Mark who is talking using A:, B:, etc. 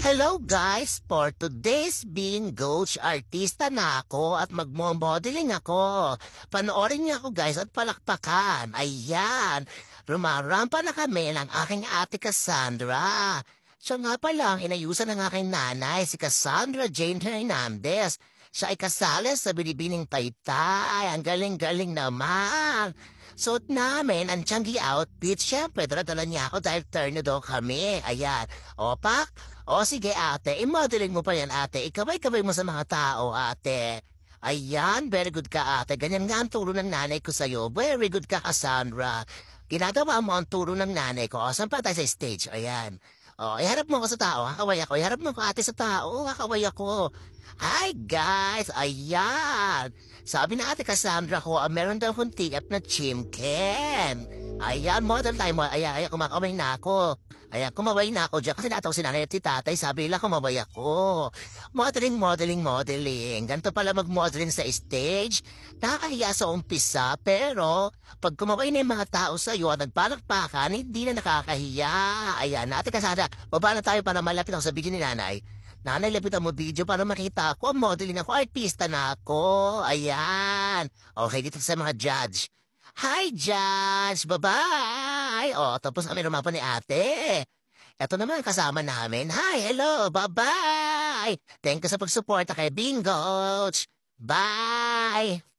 A: Hello guys! For today's bingo, artista na ako at magmo-modeling ako. Panoorin niyo ako guys at palakpakan. Ayan! Rumarampa na kami ng aking ate Cassandra. Siya nga pala ang inayusan ng aking nanay, si Cassandra Jane Hernandez. Siya ay kasali sa Binibining Taytay. Ang galing-galing naman. Suot namin ang Changi outfit. Siyempre, dala-dala niya ako dahil tornado kami. Ayan. Opak? O sige ate, i-modeling mo pa yan ate. Ikabay-kabay mo sa mga tao ate. Ayan, very good ka ate. Ganyan nga ang turo ng nanay ko sa'yo. Very good ka Cassandra. Ginagawa mo ang turo ng nanay ko. O, saan pa tayo sa stage? Ayan. O, iharap mo ako sa tao. Kakaway ako. Iharap mo ako ate sa tao. Kakaway ako. Hi guys! Ayan! Sabi na ate Cassandra ko, meron daw kong tiap na chimken. Ayan, model tayo mo. Ayan, kumakaway na ako. Ayan, kumaway na ako dyan kasi natawag si nanay at si tatay. Sabi nila kumaway ako. Modeling, modeling, modeling. Ganito pala mag-modeling sa stage. Nakakahiya sa umpisa, pero pag kumaway na yung mga tao sa'yo at nagpalakpakan, hindi na nakakahiya. Ayan, ate Cassandra, baba na tayo para malapit ako sa video ni nanay. Nanay, lapitan mo video para makita ako. Modeling ako, artista na ako. Ayan. Okay, dito sa mga judge. Hi, Judge! Bye-bye! O, tapos kami rumapan ni ate. Eto naman kasama namin. Hi, hello, bye-bye! Thank you sa pagsuporta kay Bingo! Bye!